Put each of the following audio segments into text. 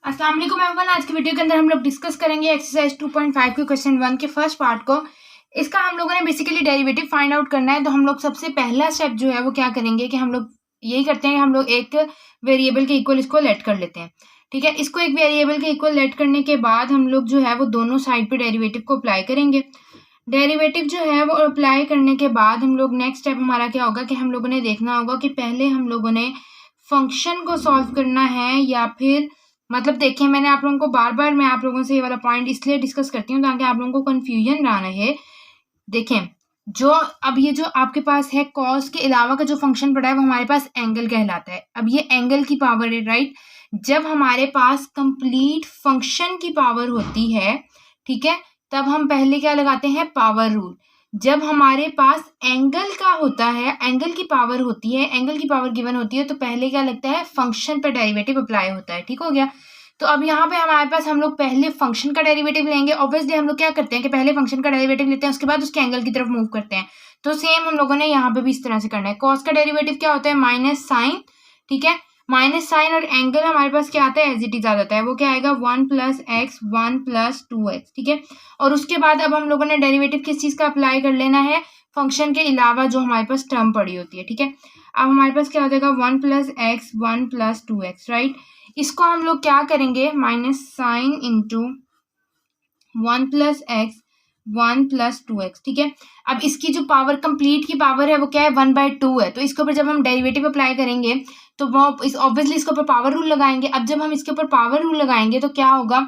अस्सलाम वालेकुम एवरीवन। आज की वीडियो के अंदर हम लोग डिस्कस करेंगे एक्सरसाइज 2.5 के क्वेश्चन 1 के फर्स्ट पार्ट को। इसका हम लोगों ने बेसिकली डेरिवेटिव फाइंड आउट करना है। तो हम लोग सबसे पहला स्टेप जो है वो क्या करेंगे कि हम लोग यही करते हैं कि हम लोग एक वेरिएबल के इक्वल इसको लेट कर लेते हैं। ठीक है, इसको एक वेरिएबल के इक्वल लेट करने के बाद हम लोग जो है वो दोनों साइड पे डेरिवेटिव को अप्लाई करेंगे। डेरिवेटिव जो है वो अप्लाई करने के बाद हम लोग नेक्स्ट स्टेप हमारा क्या होगा कि हम लोगों ने देखना होगा कि पहले हम लोगों ने फंक्शन को सॉल्व करना है या फिर मतलब देखिए, मैंने आप लोगों को बार-बार मैं आप लोगों से ये वाला पॉइंट इसलिए डिस्कस करती हूँ ताकि आप लोगों को कन्फ्यूजन ना रहे। देखें, जो अब ये जो आपके पास है कॉस के अलावा का जो फंक्शन पड़ा है वो हमारे पास एंगल कहलाता है। अब ये एंगल की पावर है, राइट। जब हमारे पास कंप्लीट फंक्शन की पावर होती है, ठीक है, तब हम पहले क्या लगाते हैं, पावर रूल। जब हमारे पास एंगल का होता है, एंगल की पावर होती है, एंगल की पावर गिवन होती है, तो पहले क्या लगता है, फंक्शन पर डेरिवेटिव अप्लाई होता है। ठीक हो गया। तो अब यहाँ पे हमारे पास हम लोग पहले फंक्शन का डेरिवेटिव लेंगे। ऑब्वियसली हम लोग क्या करते हैं कि पहले फंक्शन का डेरिवेटिव लेते हैं, उसके बाद उसके एंगल की तरफ मूव करते हैं। तो सेम हम लोगों ने यहाँ पे भी इस तरह से करना है। कॉस का डेरिवेटिव क्या होता है, माइनस साइन। ठीक है, माइनस साइन और एंगल हमारे पास क्या आता है, एज इट इज आ जाता है। वो क्या आएगा, 1 + x 1 + 2x। ठीक है, और उसके बाद अब हम लोगों ने डेरिवेटिव किस चीज का अप्लाई कर लेना है, फंक्शन के अलावा जो हमारे पास टर्म पड़ी होती है। ठीक है, अब हमारे पास क्या हो जाएगा, 1 + x 1 + 2x, राइट। इसको हम लोग क्या करेंगे, minus sign into 1 + x 1 + 2x। ठीक है, अब इसकी जो पावर कंप्लीट की पावर है वो क्या है, 1/2 है। तो इसके ऊपर जब हम डेरिवेटिव अप्लाई करेंगे तो वो ऑब्वियसली इसके ऊपर पावर रूल लगाएंगे। अब जब हम इसके ऊपर पावर रूल लगाएंगे तो क्या होगा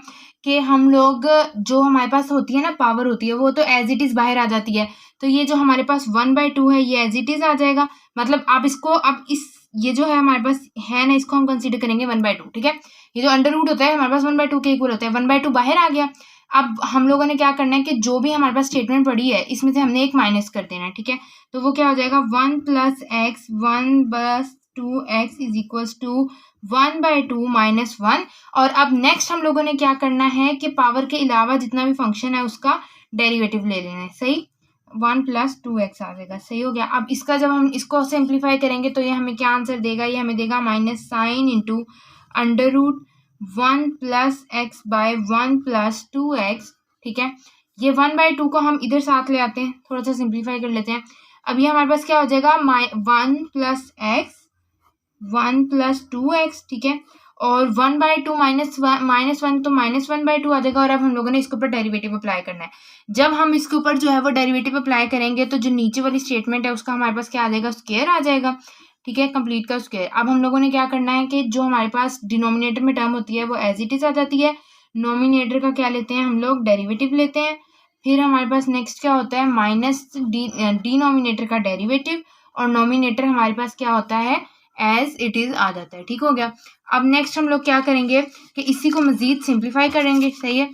कि हम लोग जो हमारे पास होती है ना पावर होती है वो तो एज इट इज बाहर आ जाती है। तो ये जो हमारे पास 1/2 है ये एज इट इज आ जाएगा। मतलब आप इसको अब इस ये जो है हमारे पास है ना, इसको हम कंसीडर करेंगे 1/2। ठीक है, ये जो अंडर रूट होता है हमारे पास 1/2 के इक्वल होता है। 1/2 बाहर आ गया। अब हम लोगों ने क्या करना है कि जो भी हमारे पास स्टेटमेंट पड़ी है इसमें से हमने एक माइनस कर देना है। ठीक है, तो वो क्या हो जाएगा, 1 + x 1 + 2x = 1/2 - 1। और अब नेक्स्ट हम लोगों ने क्या करना है कि पावर के अलावा जितना भी फंक्शन है उसका डेरिवेटिव ले लेना है। सही, 1 + 2x आ जाएगा। सही हो गया। अब इसका जब हम इसको सिंप्लीफाई करेंगे तो ये हमें क्या आंसर देगा, ये हमें देगा minus sign into under root 1 + x / 1 + 2x। ठीक है, ये 1/2 को हम इधर साथ ले आते हैं, थोड़ा सा सिंप्लीफाई कर लेते हैं। अब ये हमारे पास क्या हो जाएगा, 1 + x 1 + 2x। ठीक है, और 1/2 -1 तो -1/2 आ जाएगा। और अब हम लोगों ने इसके ऊपर डेरिवेटिव अप्लाई करना है। जब हम इसके ऊपर जो है वो डेरिवेटिव अप्लाई करेंगे तो जो नीचे वाली स्टेटमेंट है उसका हमारे पास क्या आ जाएगा, स्क्वायर आ जाएगा। ठीक है, कंप्लीट का स्क्वायर। अब हम लोगों ने क्या करना है कि जो हमारे पास डिनोमिनेटर में टर्म होती है वो एज इट इज आ जाती है। नोमिनेटर का क्या लेते हैं हम लोग, डेरिवेटिव लेते हैं। फिर हमारे पास नेक्स्ट क्या होता है, माइनस डिनोमिनेटर का डेरिवेटिव। और नोमिनेटर हमारे पास क्या होता है, एज इट इज आ जाता है। ठीक हो गया। अब नेक्स्ट हम लोग क्या करेंगे कि इसी को मजीद सिंप्लीफाई करेंगे। सही है,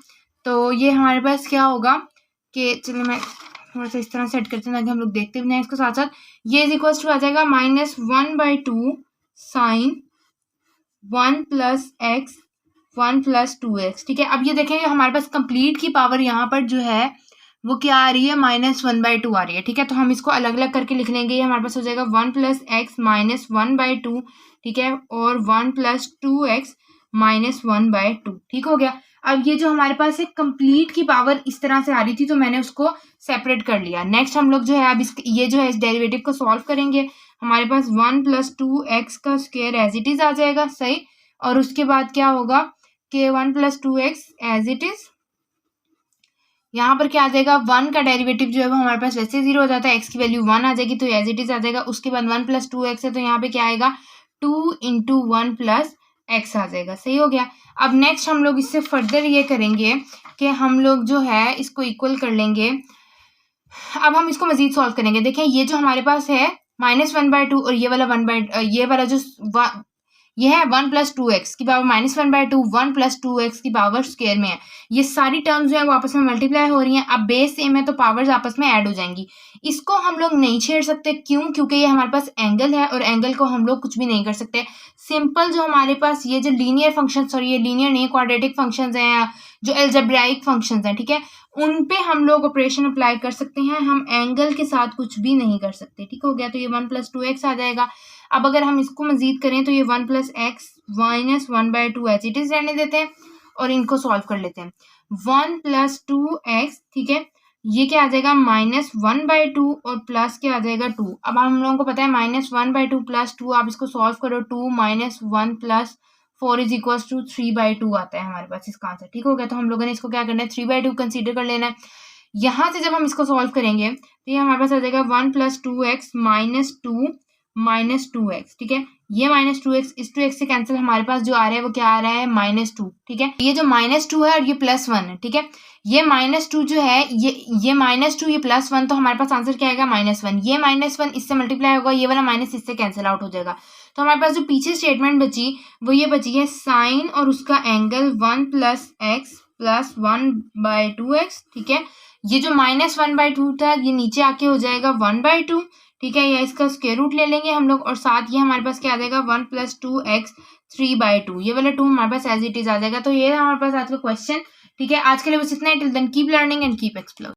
तो ये हमारे पास क्या होगा कि चलिए मैं थोड़ा सा इस तरह सेट करते हैं ताकि हम लोग देखते भी नहीं इसको साथ साथ। ये = आ जाएगा -1/2 साइन 1 + x 1 + 2x। ठीक है, अब ये देखेंगे हमारे पास कंप्लीट की पावर यहाँ पर जो है वो क्या आ रही है, -1/2 आ रही है। ठीक है, तो हम इसको अलग अलग करके लिख लेंगे। ये हमारे पास हो जाएगा 1 + x -1/2। ठीक है, और 1 + 2x -1/2। ठीक हो गया। अब ये जो हमारे पास है कंप्लीट की पावर इस तरह से आ रही थी तो मैंने उसको सेपरेट कर लिया। नेक्स्ट हम लोग जो है अब ये जो है इस डेरिवेटिव को सॉल्व करेंगे। हमारे पास 1 + 2x का स्क्वायर एज इट इज आ जाएगा। सही, और उसके बाद क्या होगा कि 1 + 2x एज इट इज, यहाँ पर क्या आ जाएगा, 1 का डेरिवेटिव जो है वो हमारे पास वैसे 0 हो जाता है, x की वैल्यू 1 आ जाएगी तो एज इट इज आ जाएगा। उसके बाद 1 + 2x है तो यहाँ पे क्या आएगा, 2 × 1 + x आ जाएगा। सही हो गया। अब नेक्स्ट हम लोग इससे फर्दर ये करेंगे कि हम लोग जो है इसको इक्वल कर लेंगे। अब हम इसको मजीद सॉल्व करेंगे। देखें, ये जो हमारे पास है -1/2 और ये वाला जो ये है 1 + 2x की पावर -1/2 1 + 2x की पावर स्क्वायर में है। ये सारी टर्म्स जो है वो आपस में मल्टीप्लाई हो रही हैं। अब बेस सेम है तो पावर्स आपस में ऐड हो जाएंगी। इसको हम लोग नहीं छेड़ सकते, क्यों, क्योंकि ये हमारे पास एंगल है और एंगल को हम लोग कुछ भी नहीं कर सकते। सिंपल जो हमारे पास ये जो लीनियर फंक्शन, सॉरी ये लीनियर नहीं, क्वाड्रेटिक फंक्शंस हैं या जो एल्जेब्राइक फंक्शंस हैं, ठीक है, उन पे हम लोग ऑपरेशन अप्लाई कर सकते हैं। हम एंगल के साथ कुछ भी नहीं कर सकते। ठीक हो गया। तो ये 1 + 2x आ जाएगा। अब अगर हम इसको मजीद करें तो ये 1 + x minus 1/2 H it is रहने देते हैं और इनको सॉल्व कर लेते हैं। 1 + 2x, ठीक है, ये क्या आ जाएगा -1/2 और प्लस क्या आ जाएगा 2। अब हम लोगों को पता है -1/2 + 2, आप इसको सॉल्व करो, 2 - 1 + 4 = 3/2 आता है हमारे पास इसका आंसर। ठीक हो गया, तो हम लोगों ने इसको क्या करना है 3/2 कंसीडर कर लेना है। यहाँ से जब हम इसको सॉल्व करेंगे तो ये हमारे पास आ जाएगा 1 + 2x - 2 - 2x, ठीक है। ये -2x इस 2x से कैंसिल, हमारे पास जो आ रहा है वो क्या आ रहा है -2, ठीक है। ये जो -2 है और ये +1 है, ठीक है। ये -2 जो है ये -2 ये +1, तो हमारे पास आंसर क्या आएगा -1। ये -1 इससे मल्टीप्लाई होगा, ये वाला माइनस इससे कैंसिल आउट हो जाएगा। तो हमारे पास जो पीछे स्टेटमेंट बची वो ये बची है साइन और उसका एंगल 1 + x + 1/2x, ठीक है। ये जो -1/2 था ये नीचे आके हो जाएगा 1/2, ठीक है, या इसका स्क्वायर रूट ले लेंगे हम लोग और साथ ये हमारे पास क्या आ जाएगा 1 + 2x 3/2, ये वाला 2 हमारे पास एज इट इज आ जाएगा। तो ये हमारे पास आज का क्वेश्चन, ठीक है। आज के लिए बस इतना ही। Till then keep learning and keep exploring.